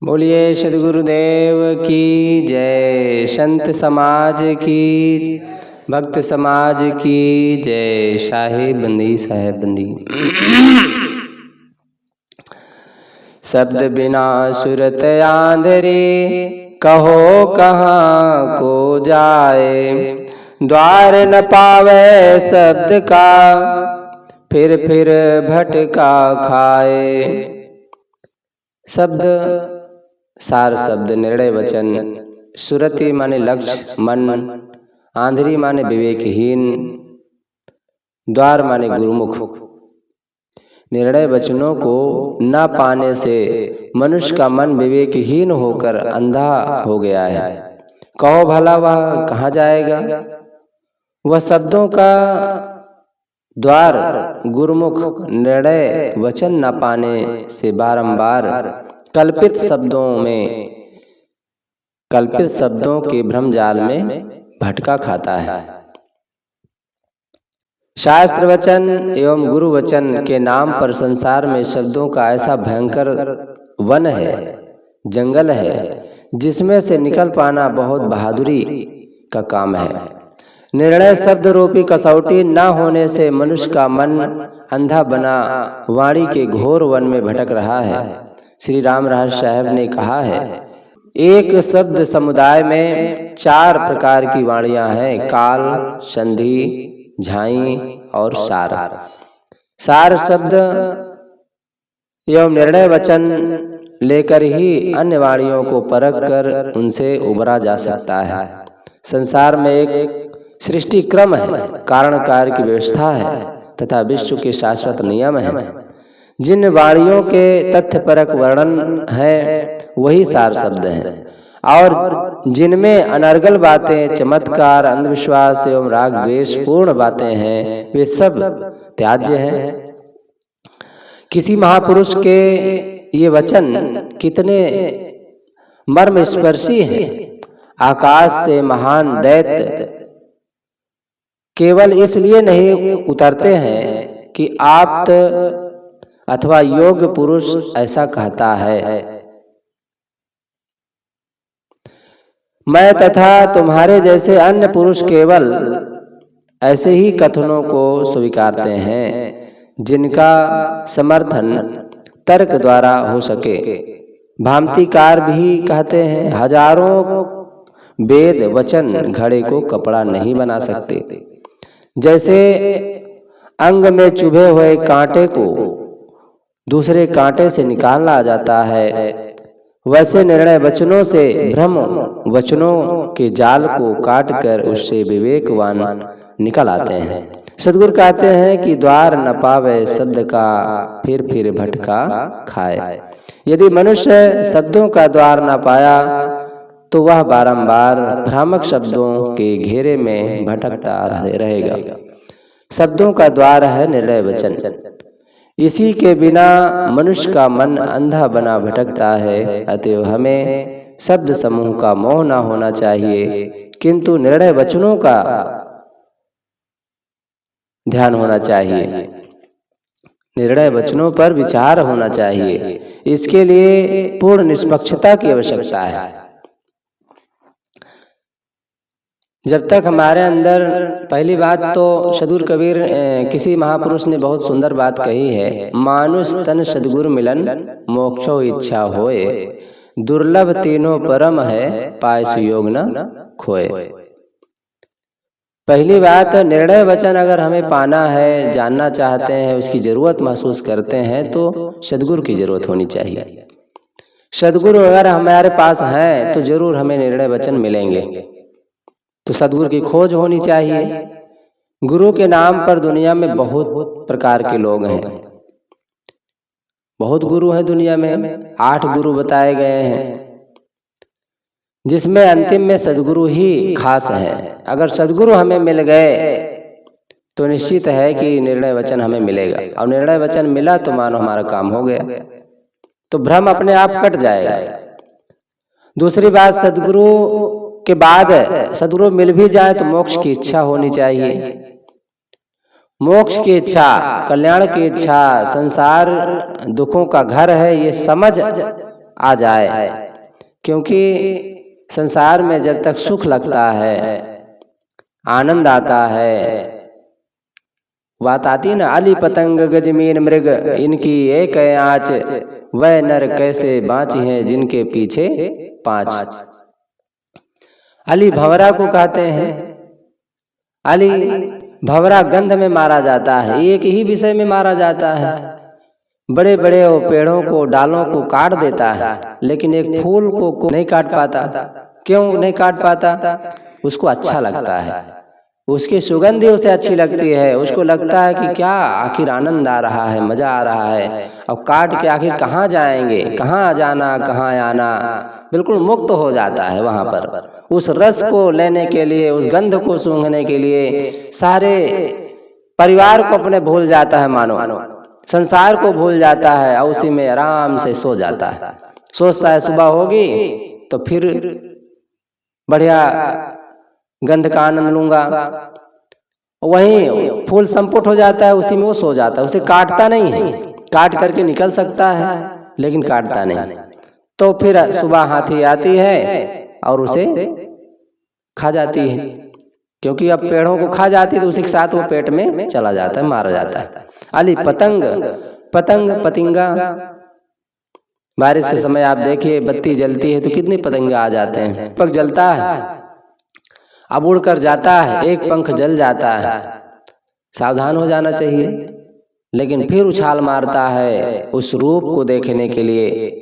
बोलिए सद्गुरुदेव की जय। संत समाज की, भक्त समाज की जय। साहिब बंदी साहेब बंदी। शब्द बिना सुरत आंधरी, कहो कहाँ को जाए। द्वार न पावे शब्द का, फिर भटका खाए। शब्द सार शब्द, निर्णय वचन। सुरति माने लक्ष्य मन, आंधरी माने विवेकहीन, द्वार माने गुरुमुख। निर्णय वचनों को न पाने से मनुष्य का मन विवेकहीन होकर अंधा हो गया है। कहो भला वह कहाँ जाएगा। वह शब्दों का द्वार गुरुमुख निर्णय वचन न पाने से बारंबार कल्पित शब्दों के भ्रमजाल में भटका खाता है। शास्त्र वचन एवं गुरु वचन के नाम पर संसार में शब्दों का ऐसा भयंकर वन है, जंगल है, जिसमें से निकल पाना बहुत बहादुरी का काम है। निर्णय शब्द रूपी कसौटी न होने से मनुष्य का मन अंधा बना वाणी के घोर वन में भटक रहा है। श्री राम रहस्य साहब ने कहा है, एक शब्द समुदाय में 4 प्रकार की वाणियां हैं, काल, संधि, झाई और सार। सार शब्द एवं निर्णय वचन लेकर ही अन्य वाणियों को परख कर उनसे उबरा जा सकता है। संसार में एक सृष्टि क्रम है, कारण कार्य की व्यवस्था है तथा विश्व के शाश्वत नियम है। जिन वाणियों के तथ्यपरक वर्णन है वही सार शब्द हैं, और जिनमें अनर्गल बातें, चमत्कार, अंधविश्वास एवं राग द्वेष पूर्ण बातें हैं वे सब त्याज्य हैं। किसी महापुरुष के ये वचन कितने मर्म स्पर्शी हैं। आकाश से महान दैत्य केवल इसलिए नहीं उतरते हैं कि आप्त अथवा योग्य पुरुष ऐसा कहता है, मैं तथा तुम्हारे जैसे अन्य पुरुष केवल ऐसे ही कथनों को स्वीकारते हैं जिनका समर्थन तर्क द्वारा हो सके। भामतीकार भी कहते हैं, हजारों वेद वचन घड़े को कपड़ा नहीं बना सकते। जैसे अंग में चुभे हुए कांटे को दूसरे कांटे से निकाला जाता है, वैसे निर्णय वचनों से भ्रम वचनों के जाल को काटकर उससे विवेकवान निकल आते हैं। सद्गुरु कहते हैं कि द्वार न पावे शब्द का, फिर भटका खाए। यदि मनुष्य शब्दों का द्वार न पाया तो वह बारंबार भ्रामक शब्दों के घेरे में भटकता रहेगा। शब्दों का द्वार है निर्णय वचन। इसी के बिना मनुष्य का मन अंधा बना भटकता है। अतएव हमें शब्द समूह का मोह न होना चाहिए, किंतु निर्णय वचनों का ध्यान होना चाहिए, निर्णय वचनों पर विचार होना चाहिए। इसके लिए पूर्ण निष्पक्षता की आवश्यकता है। जब तक हमारे अंदर, पहली बात तो सद्गुरु कबीर किसी महापुरुष ने बहुत सुंदर बात कही है, मानुष तन सद्गुरु मिलन मोक्षो इच्छा होए, दुर्लभ तीनों परम है पाय सुयोग न खोए। पहली बात, निर्णय वचन अगर हमें पाना है, जानना चाहते हैं, उसकी जरूरत महसूस करते हैं तो सद्गुरु की जरूरत होनी चाहिए। सद्गुरु अगर हमारे पास हैं तो जरूर हमें निर्णय वचन मिलेंगे। तो सद्गुरु की खोज होनी चाहिए। गुरु के नाम पर दुनिया में बहुत प्रकार के लोग हैं, बहुत गुरु हैं दुनिया में। 8 गुरु बताए गए हैं, जिसमें अंतिम में सद्गुरु ही खास है। अगर सद्गुरु हमें मिल गए तो निश्चित है कि निर्णय वचन हमें मिलेगा, और निर्णय वचन मिला तो मानो हमारा काम हो गया, तो भ्रम अपने आप कट जाएगा। दूसरी बात, सद्गुरु के बाद सद्गुरु मिल भी जाए तो मोक्ष की इच्छा होनी चाहिए। मोक्ष की इच्छा, कल्याण की इच्छा, संसार दुखों का घर है, ये समझ आ जाए, क्योंकि संसार में जब तक सुख लगता है, आनंद आता है, बात आती है ना, अली पतंग गज मीन मृग इनकी एक आँच, वह नर कैसे बाँची हैं जिनके पीछे पाँच। अली भंवरा को कहते हैं। अली भंवरा गंध में मारा जाता है, एक ही विषय में मारा जाता है। बड़े बड़े वो पेड़ों को, डालों को काट देता है, लेकिन एक फूल को नहीं काट पाता। क्यों नहीं काट पाता? उसको अच्छा लगता है, उसकी सुगंधी उसे अच्छी लगती है, उसको लगता है कि क्या आखिर आनंद आ रहा है, मजा आ रहा है। अब काट के आखिर कहाँ जाएंगे, कहाँ जाना, कहाँ आना, बिल्कुल मुक्त हो जाता है वहां पर। उस रस को लेने के लिए, उस गंध को सूंघने के लिए सारे परिवार को अपने भूल जाता है, मानो संसार को भूल जाता है, और उसी में आराम से सो जाता है। सोचता है सुबह होगी तो फिर बढ़िया गंध का आनंद लूंगा। वहीं फूल संपुट हो जाता है, उसी में वो सो जाता है। उसे काटता नहीं है, काट करके निकल सकता है लेकिन काटता नहीं। तो फिर सुबह हाथी आती है और उसे खा जाती है, क्योंकि अब पेड़ों को खा जाती है तो उसी के साथ वो पेट में चला जाता है, मारा जाता है। अली पतंग, पतंग पतिंगा, बारिश के समय आप देखिए बत्ती जलती है तो कितनी पतंगे आ जाते हैं। पंख जलता है, अब उड़कर जाता है, एक पंख जल जाता है, सावधान हो जाना चाहिए, लेकिन फिर उछाल मारता है उस रूप को देखने के लिए।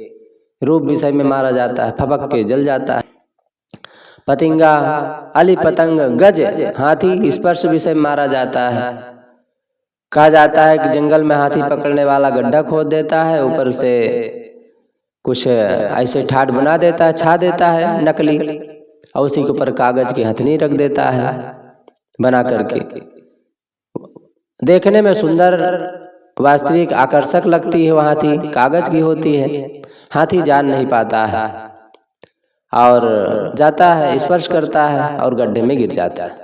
रूप विषय में मारा जाता है, फपक के जल जाता है। पतिंगा, अली पतंग, गज हाथी, स्पर्श विषय में मारा जाता है। कहा जाता है कि जंगल में हाथी पकड़ने वाला गड्ढा खोद देता है, ऊपर से कुछ ऐसे ठाठ बना देता है, छा देता है नकली, और उसी के ऊपर कागज की हथनी रख देता है बना करके। देखने में सुंदर, वास्तविक, आकर्षक लगती है वो हाथी, कागज की होती है। हाथी जान नहीं पाता है और जाता है, स्पर्श करता है और गड्ढे में गिर जाता है।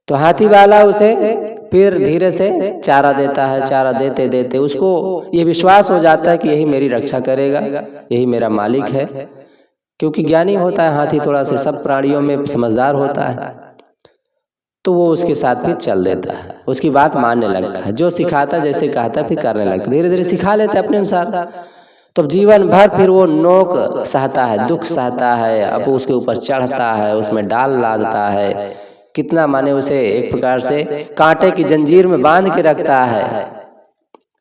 तो हाथी वाला उसे फिर धीरे से चारा देता है। चारा देते देते उसको ये विश्वास हो जाता है कि यही मेरी रक्षा करेगा, यही मेरा मालिक है, क्योंकि ज्ञानी होता है हाथी, थोड़ा से सब प्राणियों में समझदार होता है। तो वो उसके साथ फिर चल देता है, उसकी बात मानने लगता है, जो सिखाता जैसे कहता फिर करने लगता, धीरे धीरे सिखा लेता है अपने अनुसार। तो जीवन भर फिर वो नोक सहता है, दुख सहता है, अब उसके ऊपर चढ़ता है, उसमें डाल लादता है, कितना माने उसे एक प्रकार से कांटे की जंजीर में बांध के रखता है।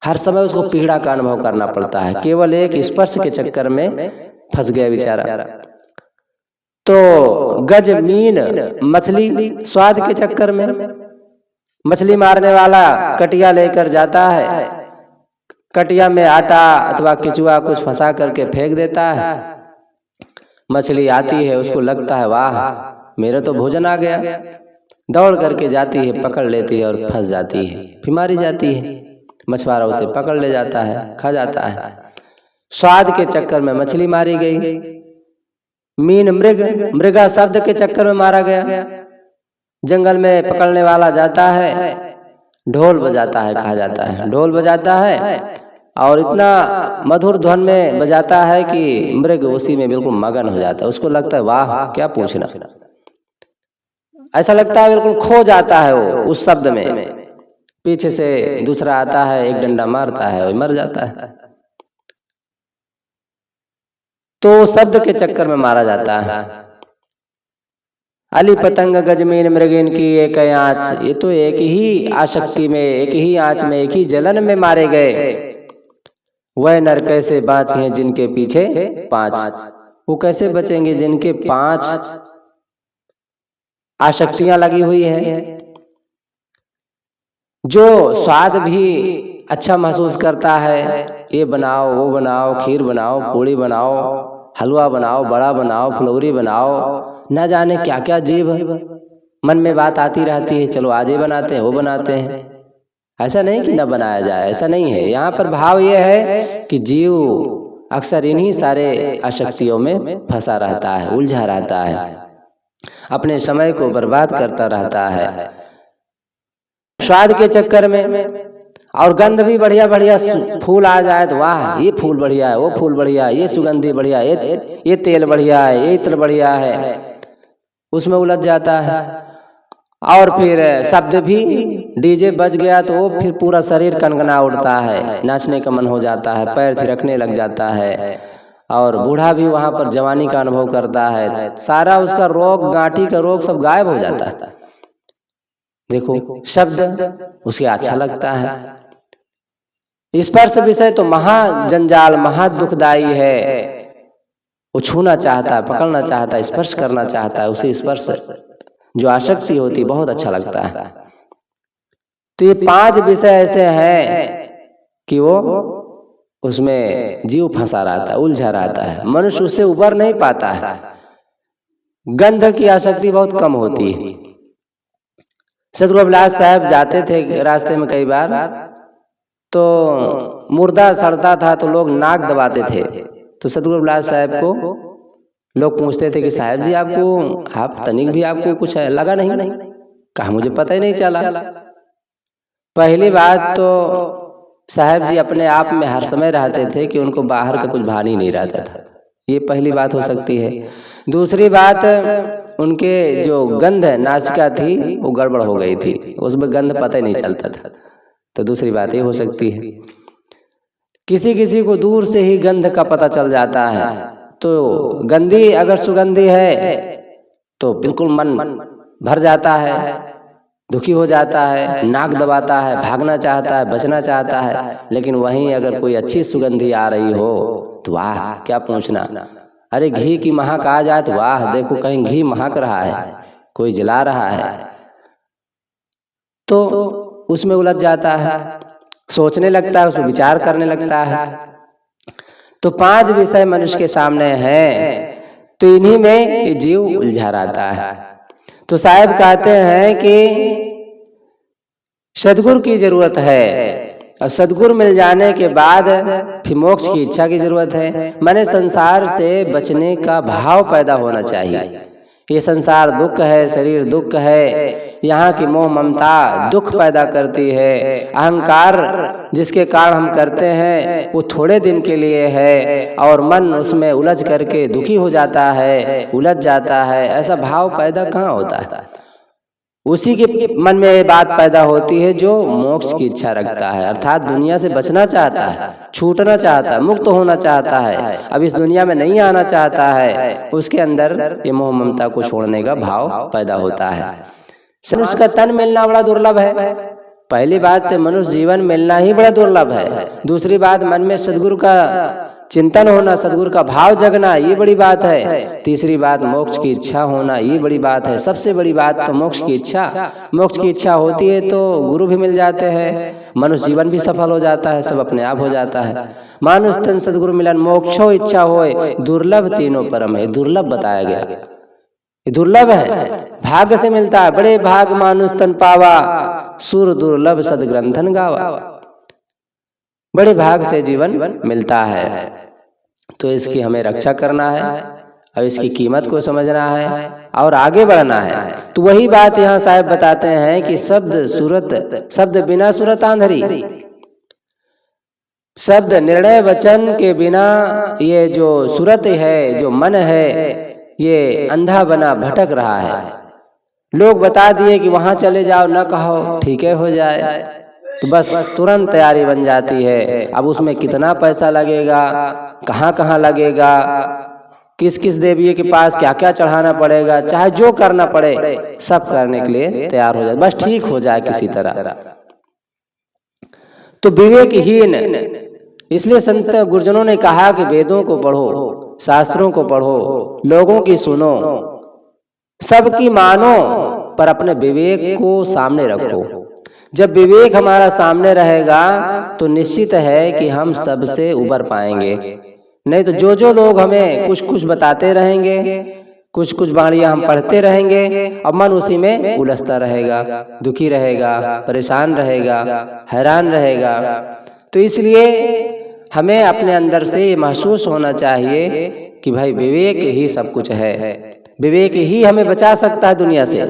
हर समय उसको पीड़ा का अनुभव करना पड़ता है, केवल एक स्पर्श के चक्कर में फंस गया बेचारा। तो गज मीन मछली, स्वाद के चक्कर में मछली मारने वाला कटिया लेकर जाता है, कटिया में आटा अथवा केचुआ कुछ फंसा करके फेंक देता है। मछली आती है, उसको लगता है वाह मेरा तो भोजन आ गया, दौड़ करके जाती है, पकड़ लेती है और फंस जाती है, फिर मारी जाती है। मछुआरा उसे पकड़ ले जाता है, खा जाता है। स्वाद के चक्कर में मछली मारी गई। मीन मृग, मृगा शब्द के चक्कर में मारा गया। जंगल में पकड़ने वाला जाता है, ढोल बजाता है, कहा जाता है ढोल बजाता है, और इतना मधुर ध्वन में बजाता है कि मृग उसी में बिल्कुल मगन हो जाता है। उसको लगता है वाह क्या पूछना, ऐसा लगता है बिल्कुल खो जाता है वो उस शब्द में। पीछे से दूसरा आता है, एक डंडा मारता है, वो मर जाता है। तो शब्द के चक्कर में मारा जाता है। अली पतंग गजमीन मृगिन की एक आँच, ये तो एक ही आसक्ति में, एक ही आँच में, एक ही जलन में मारे गए। वह नर कैसे बाँचे हैं जिनके पीछे पाँच, वो कैसे बचेंगे जिनके 5 आसक्तियां लगी हुई हैं। जो स्वाद भी अच्छा महसूस करता है, ये बनाओ वो बनाओ, खीर बनाओ, पूड़ी बनाओ, हलवा बनाओ, बड़ा बनाओ, फुलौरी बनाओ, न जाने क्या क्या जीव मन में बात आती रहती है, चलो आज ये बनाते हैं वो बनाते हैं। ऐसा नहीं कि न बनाया जाए, ऐसा नहीं है। यहाँ पर भाव ये है कि जीव अक्सर इन्हीं सारे आसक्तियों में फंसा रहता है, उलझा रहता है, अपने समय को बर्बाद करता रहता है स्वाद के चक्कर में। और गंध भी बढ़िया बढ़िया फूल आ जाए तो वाह ये फूल बढ़िया है, वो फूल बढ़िया है, ये सुगंधी बढ़िया है, ये तेल बढ़िया है, ये इत्र बढ़िया है, उसमें उलझ जाता है। और फिर शब्द भी डीजे बज गया तो वो फिर पूरा शरीर कनकना उठता है, नाचने का मन हो जाता है, पैर थिरकने लग जाता है, और बूढ़ा भी वहाँ पर जवानी का अनुभव करता है, सारा उसका रोग गांठी का रोग सब गायब हो जाता है। देखो शब्द उसे अच्छा लगता है। स्पर्श विषय तो महा जंजाल महा दुखदाई है, वो छूना चाहता है, पकड़ना चाहता है, स्पर्श करना चाहता है, उसे स्पर्श जो आसक्ति होती बहुत अच्छा लगता है। तो ये 5 विषय ऐसे हैं कि वो उसमें जीव फंसा रहता है, उलझा रहता है, मनुष्य उससे उबर नहीं पाता है। गंध की आसक्ति बहुत कम होती है। सदगुरु अभिलाष साहब जाते थे रास्ते में कई बार, तो मुर्दा सड़ता था तो लोग नाक दबाते थे, तो सदगुरु अभिलाष साहब को लोग पूछते थे कि साहब जी आप तनिक भी आपको कुछ लगा नहीं? कहा मुझे पता ही नहीं चला। पहली बात तो साहब जी अपने आप में हर समय रहते थे कि उनको बाहर का कुछ भान ही नहीं रहता था, ये पहली बात हो सकती है। दूसरी बात उनके जो गंध नासिका थी वो गड़बड़ हो गई थी, उसमें गंध पता ही नहीं चलता था, तो दूसरी बात ये हो सकती है। किसी किसी को दूर से ही गंध का पता चल जाता है, तो गंदी अगर सुगंधी है तो बिल्कुल मन भर जाता है, दुखी हो जाता है, नाक दबाता है, भागना चाहता है, बचना चाहता है। लेकिन वहीं अगर कोई अच्छी सुगंधी आ रही हो तो वाह क्या पूछना, अरे घी की महक आ जाए तो वाह देखो कहीं घी महक रहा है, कोई जला रहा है, तो उसमें उलझ जाता है, सोचने लगता है, उसमें विचार करने लगता है। तो 5 विषय मनुष्य के सामने हैं, तो इन्हीं में जीव उलझा रहता है। तो साहब कहते हैं कि सद्गुरु की जरूरत है, और सद्गुरु मिल जाने के बाद फिर मोक्ष की इच्छा की जरूरत है। माने संसार से बचने का भाव पैदा होना चाहिए। ये संसार दुख है, शरीर दुख है, यहाँ की मोह ममता दुख पैदा करती है। अहंकार जिसके कारण हम करते हैं वो थोड़े दिन के लिए है, और मन उसमें उलझ करके दुखी हो जाता है, उलझ जाता है। ऐसा भाव पैदा कहाँ होता है? उसी के मन में ये बात पैदा होती है जो मोक्ष की इच्छा रखता है, अर्थात दुनिया से बचना चाहता है, छूटना चाहता है, मुक्त होना चाहता है, अब इस दुनिया में नहीं आना चाहता है। उसके अंदर ये मोह ममता को छोड़ने का भाव पैदा होता है। मनुष्य का तन मिलना बड़ा दुर्लभ है। पहली बात तो मनुष्य जीवन मिलना ही बड़ा दुर्लभ है। दूसरी बात मन में सद्गुरु का चिंतन होना, सद्गुरु का भाव जगना, ये बड़ी बात है। तीसरी बात मोक्ष की इच्छा होना, ये बड़ी बात है। सबसे बड़ी बात तो मोक्ष की इच्छा। मोक्ष की इच्छा होती है तो गुरु भी मिल जाते हैं, मनुष्य जीवन भी सफल हो जाता है, सब अपने आप हो जाता है। मानुष तन सद्गुरु मिलन मोक्षो इच्छा होए, दुर्लभ तीनों परम है। दुर्लभ बताया गया, ये दुर्लभ है, भाग्य से मिलता है। बड़े भाग मानुष तन पावा, सुर दुर्लभ सदग्रंथन गावा। बड़े भाग से जीवन मिलता है, तो इसकी हमें रक्षा करना है और इसकी कीमत को समझना है और आगे बढ़ना है। तो वही बात यहाँ साहब बताते हैं कि शब्द बिना सूरत आंधरी। शब्द निर्णय वचन के बिना ये जो सूरत है, जो मन है, ये अंधा बना भटक रहा है। लोग बता दिए कि वहां चले जाओ, न कहो ठीक है हो जाए, तो बस तुरंत तैयारी बन जाती है। अब उसमें कितना पैसा लगेगा, कहाँ कहाँ लगेगा, किस किस देवी के पास क्या क्या चढ़ाना पड़ेगा, चाहे जो करना पड़े सब करने के लिए तैयार हो जाए, बस ठीक हो जाए किसी तरह। तो विवेकहीन, इसलिए संत गुरुजनों ने कहा कि वेदों को पढ़ो, शास्त्रों को पढ़ो, लोगों की सुनो, सबकी मानो, पर अपने विवेक को सामने रखो। जब विवेक हमारा सामने रहेगा तो निश्चित है कि हम सबसे उबर पाएंगे। नहीं तो जो लोग हमें कुछ कुछ बताते रहेंगे, कुछ कुछ वाणियां हम पढ़ते रहेंगे, और मन उसी में उलझता रहेगा, दुखी रहेगा, परेशान रहेगा, हैरान रहेगा। तो इसलिए हमें अपने अंदर से ये महसूस होना चाहिए कि भाई विवेक ही सब कुछ है। विवेक ही हमें बचा सकता है दुनिया से।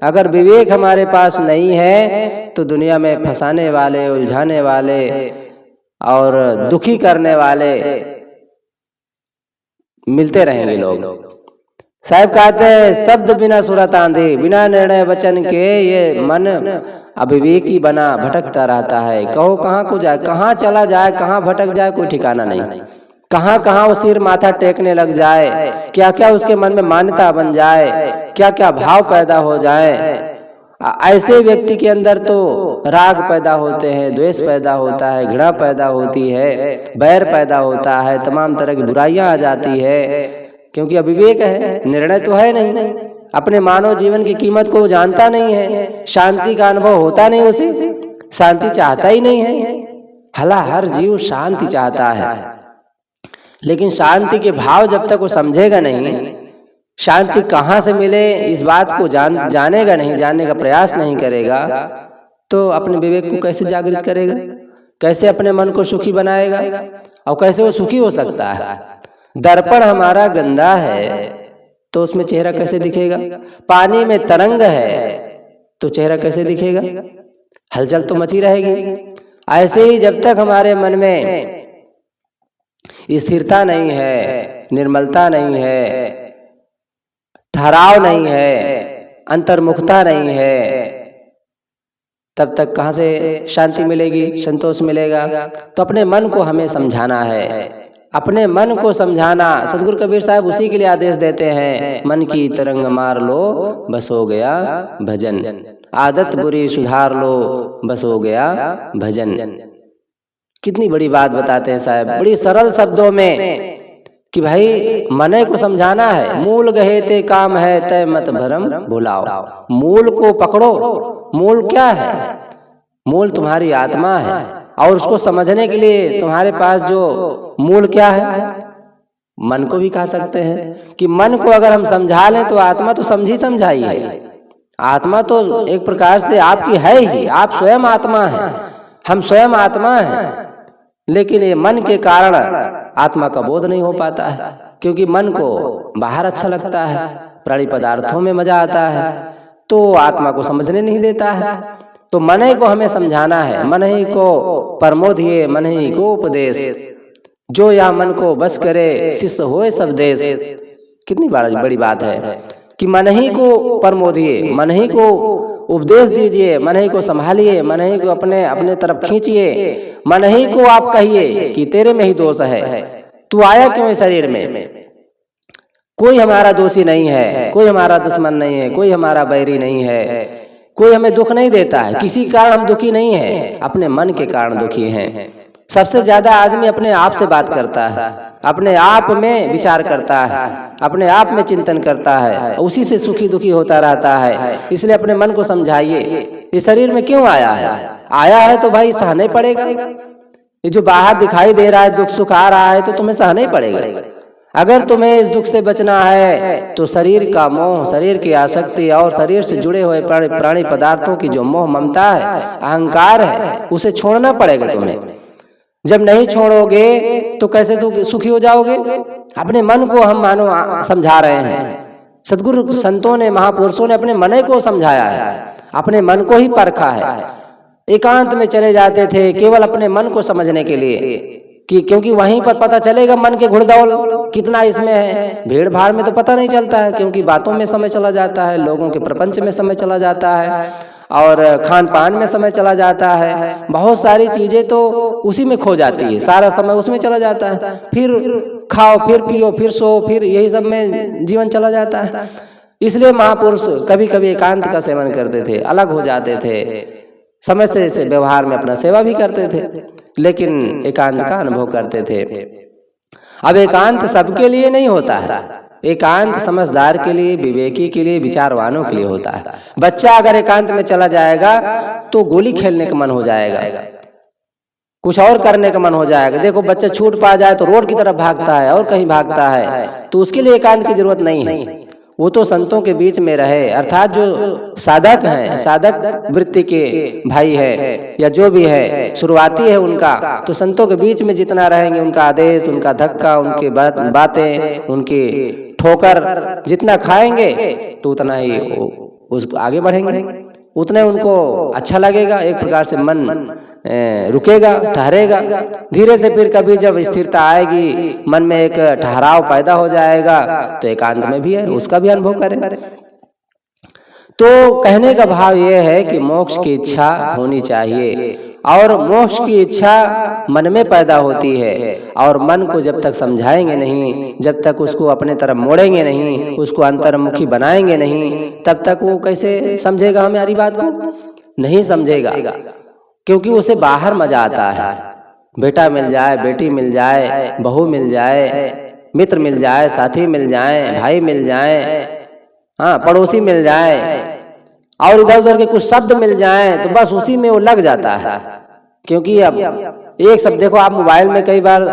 अगर विवेक हमारे पास नहीं है तो दुनिया में फंसाने वाले, उलझाने वाले और दुखी करने वाले मिलते रहेंगे लोग। साहब कहते हैं शब्द बिना सुरत आंधी, बिना निर्णय वचन के ये मन अविवेकी बना भटकता रहता है। कहो कहाँ को जाए, कहाँ चला जाए, कहाँ भटक जाए, कोई ठिकाना नहीं। कहाँ कहाँ वो सिर माथा टेकने लग जाए, क्या क्या उसके मन में मान्यता बन जाए, क्या क्या भाव पैदा हो जाए। ऐसे व्यक्ति के अंदर तो राग पैदा होते हैं, द्वेष पैदा होता है, घृणा पैदा होती है, बैर पैदा होता है, तमाम तरह की बुराइयां आ जाती है, क्योंकि अविवेक है, निर्णय तो है नहीं, अपने मानव जीवन की कीमत को जानता नहीं है, शांति का अनुभव होता नहीं उसे, शांति चाहता ही नहीं है। भला हर जीव शांति चाहता है, लेकिन शांति के भाव जब तक वो समझेगा नहीं, शांति कहाँ से मिले इस बात को जानेगा नहीं, जानने का प्रयास नहीं करेगा, तो अपने विवेक को कैसे जागृत करेगा, कैसे अपने मन को सुखी बनाएगा, और कैसे वो सुखी हो सकता है। दर्पण हमारा गंदा है तो उसमें चेहरा कैसे दिखेगा, पानी में तरंग है तो चेहरा कैसे दिखेगा, हलचल तो मची रहेगी। ऐसे ही जब तक हमारे मन में स्थिरता नहीं है, निर्मलता नहीं है, ठहराव नहीं है, अंतर्मुखता नहीं है, तब तक कहाँ से शांति मिलेगी, संतोष मिलेगा। तो अपने मन को हमें समझाना है, अपने मन को समझाना। सदगुरु कबीर साहब उसी के लिए आदेश देते हैं, मन की तरंग मार लो बस हो गया भजन, आदत बुरी सुधार लो बस हो गया भजन। कितनी बड़ी बात बताते हैं साहब, बड़ी सरल शब्दों में, कि भाई मने को समझाना है। मूल गहे ते काम है तय मत भरम भुलाओ। मूल को पकड़ो। मूल क्या है? मूल तुम्हारी आत्मा है, और उसको समझने के लिए तुम्हारे पास जो मूल क्या है, मन को भी कह सकते हैं कि मन को अगर हम समझा लें तो आत्मा तो समझाई है। आत्मा तो एक प्रकार से आपकी है ही, आप स्वयं आत्मा हैं, हम स्वयं आत्मा हैं, लेकिन ये मन के कारण आत्मा का बोध नहीं हो पाता है, क्योंकि मन को बाहर अच्छा लगता है, प्राणी पदार्थों में मजा आता है, तो आत्मा को समझने नहीं देता है। तो मन ही को हमें समझाना है, मन ही को परमोधिये मन ही को उपदेश, जो यह मन को बस करे शिष्य होए सब देश। कितनी बड़ी बात है कि मन ही को परमोधिये, मन ही को उपदेश दीजिए, मन ही को संभालिए, मन ही को अपने तरफ खींचिए, मन ही को आप कहिए कि तेरे में ही दोष है, तू आया क्यों इस शरीर में। कोई हमारा दोषी नहीं है, कोई हमारा दुश्मन नहीं है, कोई हमारा बैरी नहीं है, कोई हमें दुख नहीं देता है। किसी कारण हम दुखी नहीं है, अपने मन के कारण दुखी हैं। सबसे ज्यादा आदमी अपने आप से बात करता है, अपने आप में विचार करता है, अपने आप में चिंतन करता है, उसी से सुखी दुखी होता रहता है। इसलिए अपने मन को समझाइए, इस शरीर में क्यों आया है। आया है तो भाई सहना ही पड़ेगा। ये जो बाहर दिखाई दे रहा है, दुख सुख आ रहा है, तो तुम्हें सहना ही पड़ेगा। अगर तुम्हें इस दुख से बचना है तो शरीर का मोह, शरीर की आसक्ति और शरीर से जुड़े हुए प्राणी पदार्थों की जो मोह ममता है, अहंकार है, उसे छोड़ना पड़ेगा तुम्हें। जब नहीं छोड़ोगे तो कैसे तुम सुखी हो जाओगे। अपने मन को हम मानो समझा रहे हैं। सद्गुरु संतों ने, महापुरुषों ने अपने मन को समझाया है, अपने मन को ही परखा है। एकांत में चले जाते थे केवल अपने मन को समझने के लिए, कि क्योंकि वहीं पर पता चलेगा मन के घुड़दौल कितना इसमें है। भीड़ भाड़ में तो पता नहीं चलता है, क्योंकि बातों में समय चला जाता है, लोगों के प्रपंच में समय चला जाता है, और खान पान में समय चला जाता है। बहुत सारी चीजें तो उसी में खो जाती है, सारा समय उसमें चला जाता है। फिर खाओ, फिर पियो, फिर सो, फिर यही सब में जीवन चला जाता है। इसलिए महापुरुष कभी कभी एकांत का सेवन करते थे, अलग हो जाते थे, समय से व्यवहार में अपना सेवा भी करते थे, लेकिन एकांत का अनुभव करते थे। अब एकांत सबके लिए नहीं होता है, एकांत समझदार के लिए, विवेकी के लिए, विचारवानों के लिए होता है। बच्चा अगर एकांत में चला जाएगा तो गोली खेलने का मन हो जाएगा, कुछ और करने का मन हो जाएगा। देखो बच्चा छूट पा जाए तो रोड की तरफ भागता है और कहीं भागता है, तो उसके लिए एकांत की जरूरत नहीं है। वो तो संतों के बीच में रहे, अर्थात जो साधक हैं, साधक वृत्ति के भाई है या जो भी है, शुरुआती है उनका, तो संतों के बीच में जितना रहेंगे, उनका आदेश, उनका धक्का, उनकी बातें, उनकी ठोकर जितना खाएंगे तो उतना ही उसको आगे बढ़ेंगे, उतने उनको अच्छा लगेगा, एक प्रकार से मन रुकेगा, ठहरेगा। धीरे से फिर कभी जब स्थिरता आएगी, मन में एक ठहराव पैदा हो जाएगा, तो एकांत में भी है उसका भी अनुभव करें। तो कहने का भाव यह है कि मोक्ष की इच्छा होनी चाहिए, और मोक्ष की इच्छा मन में पैदा होती है, और मन को जब तक समझाएंगे नहीं, जब तक उसको अपने तरफ मोड़ेंगे नहीं, उसको अंतर्मुखी बनाएंगे नहीं, तब तक वो कैसे समझेगा हमारी बात को? नहीं समझेगा, क्योंकि उसे बाहर मजा आता है। बेटा मिल जाए, बेटी मिल जाए, बहू मिल जाए, मित्र मिल जाए, साथी मिल जाए, भाई मिल जाए, हाँ पड़ोसी मिल जाए, और इधर उधर के कुछ शब्द मिल जाएं, तो बस उसी में वो लग जाता है। क्योंकि अब एक शब्द देखो, आप मोबाइल में कई बार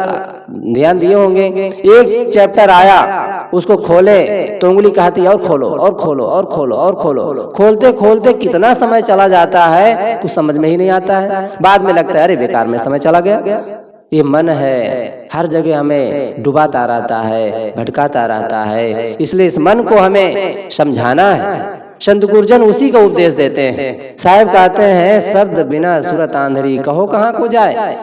ध्यान दिए होंगे, एक चैप्टर आया उसको खोले तो उंगली कहती है और खोलो और खोलो और खोलो और खोलो, खोलते खोलते कितना समय चला जाता है कुछ समझ में ही नहीं आता है। बाद में लगता है अरे बेकार में समय चला गया। ये मन है, हर जगह हमें डुबाता रहता है, भटकाता रहता है, इसलिए इस मन को हमें समझाना है। संत गुरुजन उसी का उपदेश देते हैं। साहब कहते हैं, शब्द बिना सूरत आंधरी, कहो कहाँ को जाए।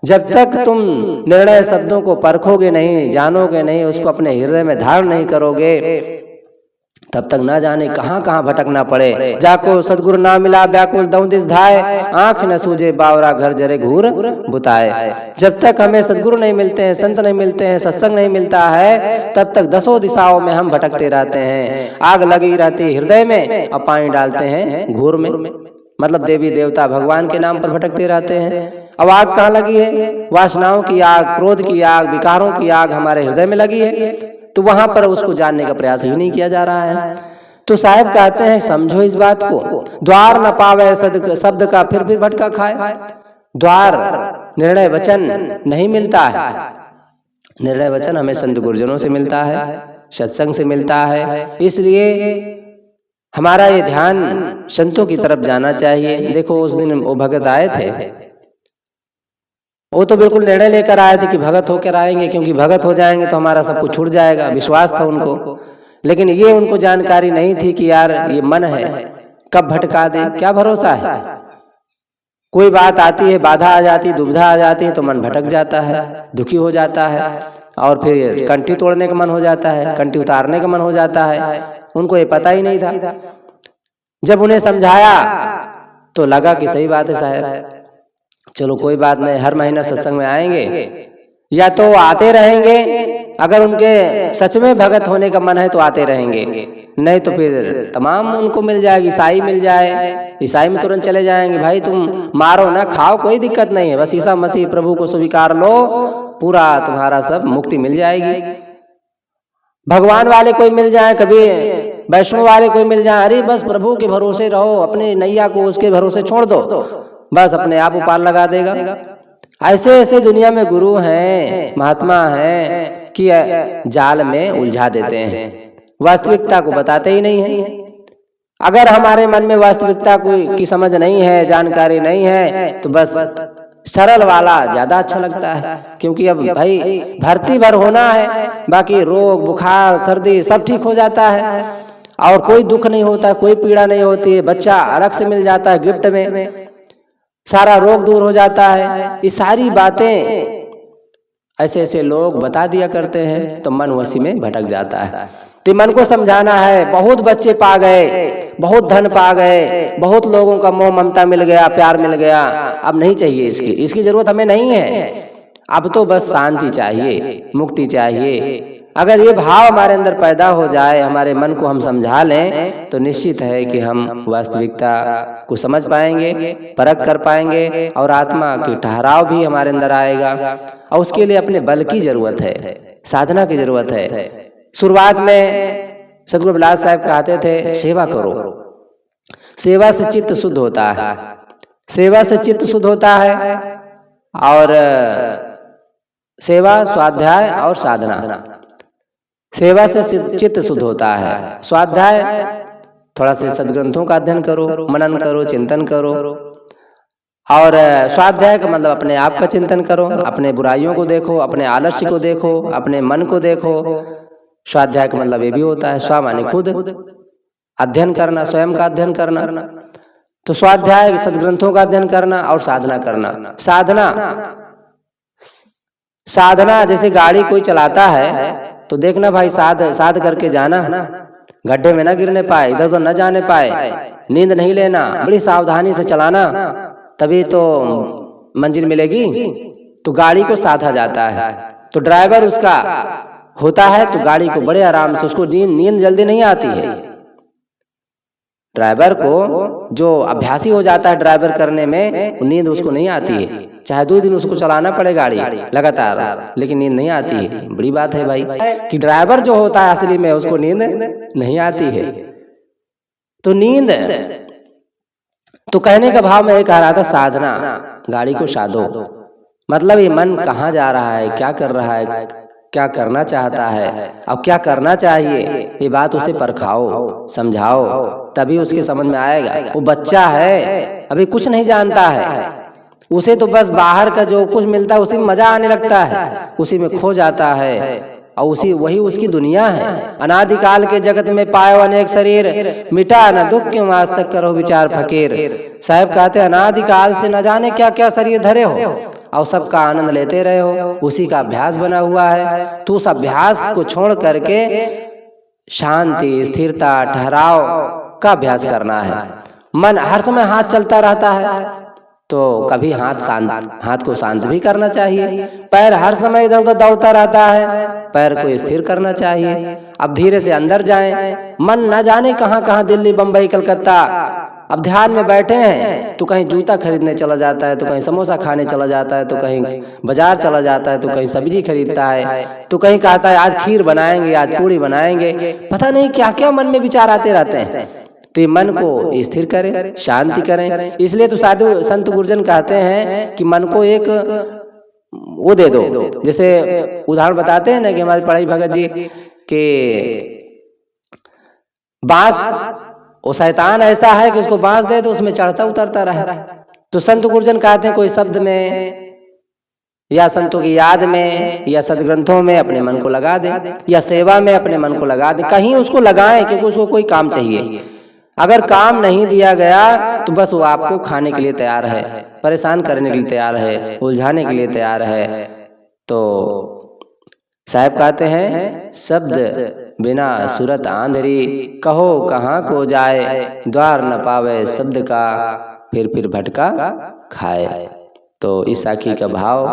जब तक तुम निर्णय शब्दों को परखोगे नहीं, जानोगे नहीं, उसको अपने हृदय में धारण नहीं करोगे, तब तक ना जाने कहाँ कहाँ भटकना पड़े। जाको सदगुरु ना मिला व्याकुल दऊ दिस धाय, आंख न सूझे बावरा घर जरे घूर बुताए। जब तक हमें सदगुरु नहीं मिलते हैं, संत नहीं मिलते हैं, सत्संग नहीं मिलता है, तब तक दसों दिशाओं में हम भटकते रहते हैं। आग लगी रहती है हृदय में और पानी डालते हैं घूर में, मतलब देवी देवता भगवान के नाम पर भटकते रहते हैं। अब आग कहाँ लगी है? वासनाओं की आग, क्रोध की आग, विकारों की आग हमारे हृदय में लगी है, तो वहां पर उसको जानने का प्रयास ही नहीं किया जा रहा है। तो साहब कहते हैं, समझो इस बात को, द्वार न पावे शब्द का फिर भटका खाए। द्वार निर्णय वचन नहीं मिलता है। निर्णय वचन हमें संत गुरुजनों से मिलता है, सत्संग से मिलता है, इसलिए हमारा ये ध्यान संतों की तरफ जाना चाहिए। देखो उस दिन वो भगत आए थे, वो तो बिल्कुल निर्णय लेकर आए थे कि भगत होकर आएंगे, क्योंकि भगत हो जाएंगे तो हमारा सब कुछ छूट जाएगा, विश्वास था उनको। लेकिन ये उनको जानकारी नहीं थी कि यार ये मन है, कब भटका दे, क्या भरोसा है। कोई बात आती है, बाधा आ जाती है, दुविधा आ जाती है, तो मन भटक जाता है, दुखी हो जाता है, और फिर कंठी तोड़ने का मन हो जाता है, कंठी उतारने का मन हो जाता है। उनको ये पता ही नहीं था। जब उन्हें समझाया तो लगा कि सही बात है साहब, चलो कोई बात नहीं, हर महीना सत्संग में आएंगे, या तो आते रहेंगे, अगर उनके सच में भगत होने का मन है तो आते रहेंगे, नहीं तो फिर तमाम उनको मिल जाएगी, ईसाई मिल जाए, ईसाई में तुरंत चले जाएंगे। भाई तुम मारो ना खाओ, कोई दिक्कत नहीं है, बस ईसा मसीह प्रभु को स्वीकार लो, पूरा तुम्हारा सब मुक्ति मिल जाएगी। भगवान वाले कोई मिल जाए, कभी वैष्णव वाले कोई मिल जाए, अरे बस प्रभु के भरोसे रहो, अपने नैया को उसके भरोसे छोड़ दो, बस अपने आप उपार लगा देगा। ऐसे ऐसे दुनिया में गुरु हैं, महात्मा हैं कि जाल में उलझा देते हैं, वास्तविकता को बताते ही नहीं है। अगर हमारे मन में वास्तविकता की समझ नहीं है, जानकारी नहीं है, तो बस सरल वाला ज्यादा अच्छा लगता है। क्योंकि अब भाई भर्ती भर होना है, बाकी रोग बुखार सर्दी सब ठीक हो जाता है, और कोई दुख नहीं होता, कोई पीड़ा नहीं होती है, बच्चा अलग से मिल जाता है गिफ्ट में, सारा रोग दूर हो जाता है। ये सारी बातें ऐसे ऐसे लोग बता दिया करते हैं, तो मन उसी में भटक जाता है। तो मन को समझाना है। बहुत बच्चे पा गए, बहुत धन पा गए, बहुत लोगों का मोह ममता मिल गया, प्यार मिल गया, अब नहीं चाहिए, इसकी जरूरत हमें नहीं है। अब तो बस शांति चाहिए, मुक्ति चाहिए। अगर ये भाव हमारे अंदर पैदा हो जाए, हमारे मन को हम समझा लें, तो निश्चित है कि हम वास्तविकता को समझ पाएंगे, परख कर पाएंगे, और आत्मा की ठहराव भी हमारे अंदर आएगा। और उसके लिए अपने बल की जरूरत है, साधना की जरूरत है। शुरुआत में सदगुरु बिलास साहब कहते थे, सेवा करो, सेवा से चित्त शुद्ध होता है, सेवा से चित्त शुद्ध होता है, और सेवा स्वाध्याय और साधना, सेवा से चित्त शुद्ध होता है। स्वाध्याय थोड़ा से सदग्रंथों का अध्ययन करो, मनन करो, चिंतन करो, और स्वाध्याय का मतलब अपने आप का चिंतन करो, अपने बुराइयों को देखो, अपने आलस्य को देखो, अपने मन को देखो, स्वाध्याय का मतलब ये भी होता है, स्व माने खुद, अध्ययन करना, स्वयं का अध्ययन करना। तो स्वाध्याय सदग्रंथों का अध्ययन करना और साधना करना। साधना जैसे गाड़ी कोई चलाता है तो देखना भाई, साध करके जाना, गड्ढे में ना गिरने पाए, इधर उधर न जाने पाए, नींद नहीं लेना, बड़ी सावधानी से चलाना, तभी तो मंजिल मिलेगी। तो गाड़ी को साधा जाता है। तो ड्राइवर उसका होता है तो गाड़ी को बड़े आराम से, उसको नींद जल्दी नहीं आती है। ड्राइवर को जो अभ्यासी हो जाता है ड्राइवर करने में, नींद उसको नहीं आती है, चाहे 2 दिन उसको चलाना पड़े गाड़ी लगातार, लेकिन नींद नहीं आती है। बड़ी बात है भाई कि ड्राइवर जो होता है असली में उसको नींद नहीं आती है। तो नींद, तो कहने का भाव में ये कह रहा था, साधना, गाड़ी को साधो, मतलब ये मन कहाँ जा रहा है, क्या कर रहा है, क्या करना चाहता है, अब क्या करना चाहिए, ये बात उसे परखाओ, समझाओ, तभी उसके समझ में आएगा। वो बच्चा है, अभी कुछ नहीं जानता है, उसे तो बस बाहर का जो कुछ मिलता है उसी में मजा आने लगता है, उसी में खो जाता है, और वही उसकी दुनिया है। अनादिकाल के जगत में पायो अनेक शरीर, मिटा न दुख क्यों आज तक करो विचार फकीर। साहब कहते हैं अनादिकाल से न जाने क्या क्या शरीर धरे हो और सबका आनंद लेते रहे हो, उसी का अभ्यास बना हुआ है। तो उस अभ्यास को छोड़ करके शांति, स्थिरता, ठहराव का अभ्यास करना है। मन हर समय हाथ चलता रहता है तो कभी हाथ को शांत भी करना चाहिए। पैर हर समय इधर उधर दौड़ता रहता है, पैर को स्थिर करना चाहिए। अब धीरे से अंदर जाएं, मन न जाने कहाँ कहाँ, दिल्ली, बम्बई, कलकत्ता। अब ध्यान में बैठे हैं तो कहीं जूता खरीदने चला जाता है, तो कहीं समोसा खाने चला जाता है, तो कहीं बाजार चला जाता है, तो कहीं सब्जी खरीदता है, तो कहीं कहता है आज खीर बनाएंगे, आज पूड़ी बनाएंगे, पता नहीं क्या क्या मन में विचार आते रहते हैं। तो ये मन को स्थिर करें, शांति करें। इसलिए तो साधु संत गुरुजन कहते हैं कि मन को एक वो दे दो। जैसे उदाहरण बताते हैं ना कि हमारे पढ़ाई भगत जी के बांस, वो शैतान ऐसा है कि उसको बांस दे तो उसमें चढ़ता उतरता रहे। तो संत गुरुजन कहते हैं कोई शब्द में या संतों की याद में या सदग्रंथों में अपने मन को लगा दे, या सेवा में अपने मन को लगा दे, कहीं उसको लगाएं, क्योंकि उसको कोई काम चाहिए। अगर काम नहीं दिया गया तो बस वो आपको खाने के लिए तैयार है, परेशान करने के लिए तैयार है, उलझाने के लिए तैयार है। तो साहब कहते हैं शब्द बिना सूरत आंधरी, कहो कहाँ को जाए, द्वार न पावे शब्द का, फिर भटका खाए। तो इस साखी का भाव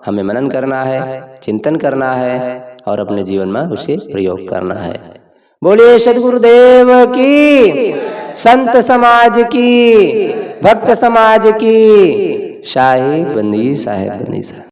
हमें मनन करना है, चिंतन करना है और अपने जीवन में उसे प्रयोग करना है। बोलिए सद्गुरुदेव की, संत समाज की, भक्त समाज की, शाही बंदी साहेब बंदी साहब।